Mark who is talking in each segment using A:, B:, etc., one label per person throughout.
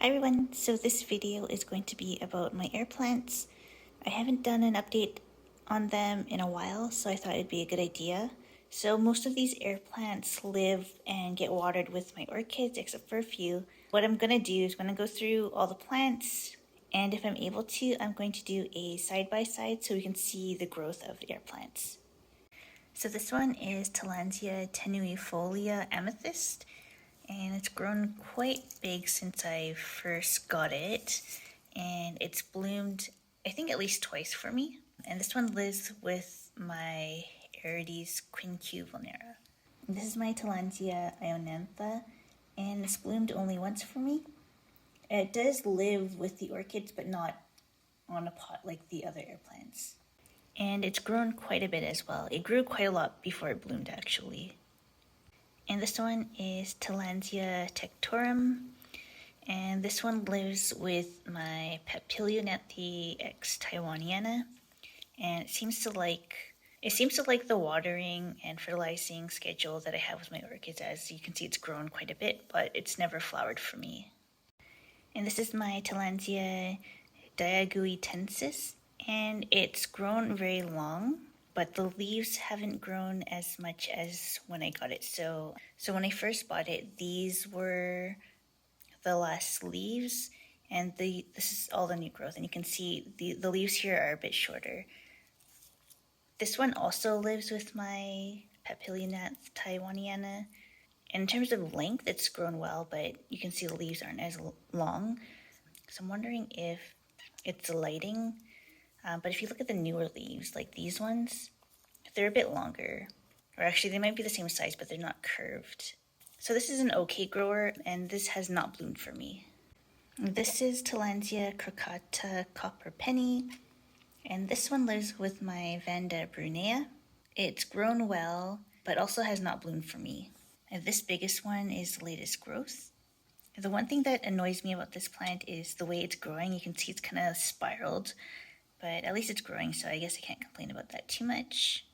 A: Hi everyone, so this video is going to be about my air plants. I haven't done an update on them in a while, so I thought it'd be a good idea. So most of these air plants live and get watered with my orchids, except for a few. What I'm going to do is I'm going to go through all the plants, and if I'm able to, I'm going to do a side-by-side so we can see the growth of the air plants. So this one is Talenzia Tenuifolia Amethyst, and it's grown quite big since I first got it, and it's bloomed I think at least twice for me. And this one lives with my Aerides quinquevulnera. This is my Taleencia Ionantha, and it's bloomed only once for me. It does live with the orchids, but not on a pot like the other air plants. And it's grown quite a bit as well. It grew quite a lot before it bloomed, actually. And this one is Talenzia Tectorum, and this one lives with my Papilionanthe x Taiwaniana, and it seems to like the watering and fertilizing schedule that I have with my orchids. As you can see, it's grown quite a bit, but it's never flowered for me. And this is my Talenzia Diaguitensis, and it's grown very long, but the leaves haven't grown as much as when I got it. So when I first bought it, these were the last leaves, and this is all the new growth, and you can see the leaves here are a bit shorter. This one also lives with my Papilionanthe Taiwaniana. In terms of length, it's grown well, but you can see the leaves aren't as long. So I'm wondering if it's the lighting. But if you look at the newer leaves, like these ones, they're a bit longer. Or actually, they might be the same size, but they're not curved. So this is an okay grower, and this has not bloomed for me. This is Talenzia crocata copper penny, and this one lives with my Vanda brunea. It's grown well, but also has not bloomed for me. And this biggest one is the latest growth. The one thing that annoys me about this plant is the way it's growing. You can see it's kind of spiraled, but at least it's growing, so I guess I can't complain about that too much.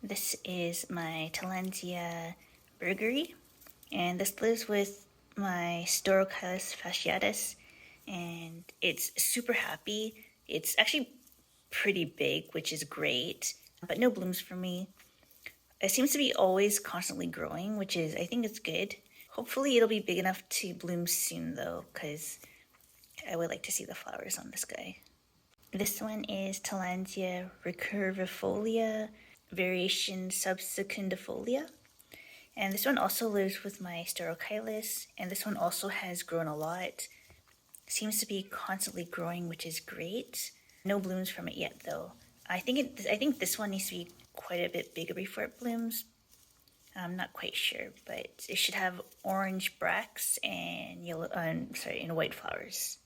A: This is my Talenzia Burgery, and this lives with my Staurochilus fasciatus, and it's super happy. It's actually pretty big, which is great, but no blooms for me. It seems to be always constantly growing, which is, I think it's good. Hopefully it'll be big enough to bloom soon though, because I would like to see the flowers on this guy. This one is Talentia recurvifolia, variation Subsecundifolia. And this one also lives with my Staurochilus, and this one also has grown a lot. Seems to be constantly growing, which is great. No blooms from it yet though. I think this one needs to be quite a bit bigger before it blooms. I'm not quite sure, but it should have orange bracts and and white flowers.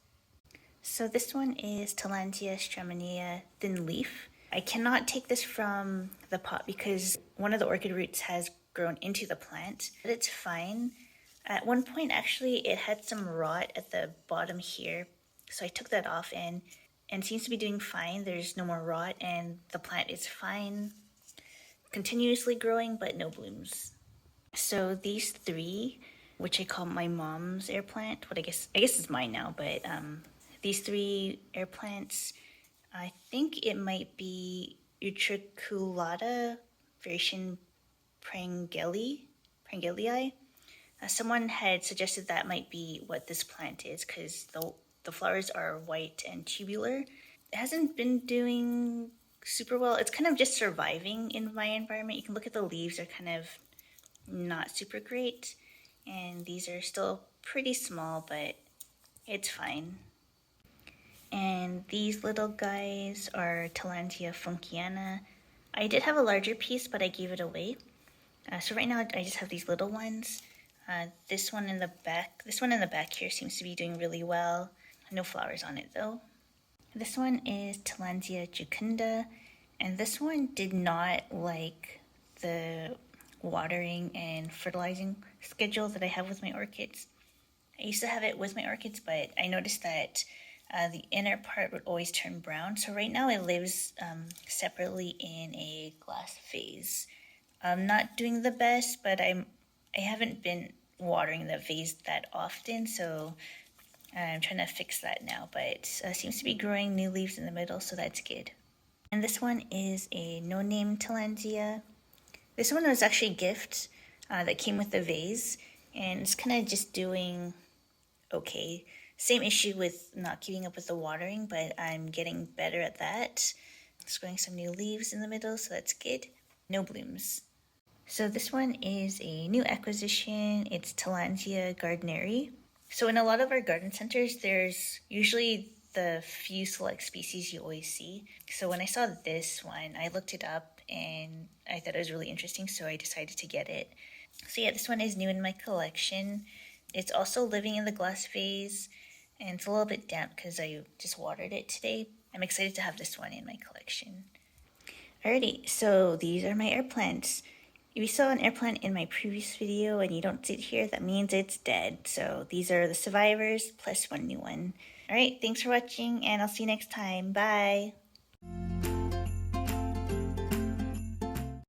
A: So this one is Talentia Straminia thin leaf. I cannot take this from the pot because one of the orchid roots has grown into the plant, but it's fine. At one point, actually, it had some rot at the bottom here, so I took that off and seems to be doing fine. There's no more rot, and the plant is fine, continuously growing, but no blooms. So these three, which I call my mom's air plant, I guess it's mine now, but these three air plants, I think it might be Utriculada Vibration prengelii. Someone had suggested that might be what this plant is because the flowers are white and tubular. It hasn't been doing super well. It's kind of just surviving in my environment. You can look at the leaves, are kind of not super great, and these are still pretty small, but it's fine. And these little guys are Talentia Funkiana. I did have a larger piece, but I gave it away. So right now I just have these little ones. This one in the back here seems to be doing really well. No flowers on it though. This one is Talenzia Jacunda, and this one did not like the watering and fertilizing schedule that I have with my orchids. I used to have it with my orchids, but I noticed that the inner part would always turn brown. So right now it lives separately in a glass vase. I'm not doing the best, but I haven't been watering the vase that often, so I'm trying to fix that now, but it seems to be growing new leaves in the middle, so that's good. And this one is a Noname Talenzia. This one was actually a gift that came with the vase, and it's kind of just doing okay. Same issue with not keeping up with the watering, but I'm getting better at that. It's growing some new leaves in the middle, so that's good. No blooms. So this one is a new acquisition. It's Talentia Gardenery. So in a lot of our garden centers, there's usually the few select species you always see. So when I saw this one, I looked it up and I thought it was really interesting, so I decided to get it. So yeah, this one is new in my collection. It's also living in the glass vase, and it's a little bit damp because I just watered it today. I'm excited to have this one in my collection. Alrighty, so these are my air plants. If you saw an air plant in my previous video and you don't see it here, that means it's dead. So these are the survivors plus one new one. Alright, thanks for watching and I'll see you next time. Bye!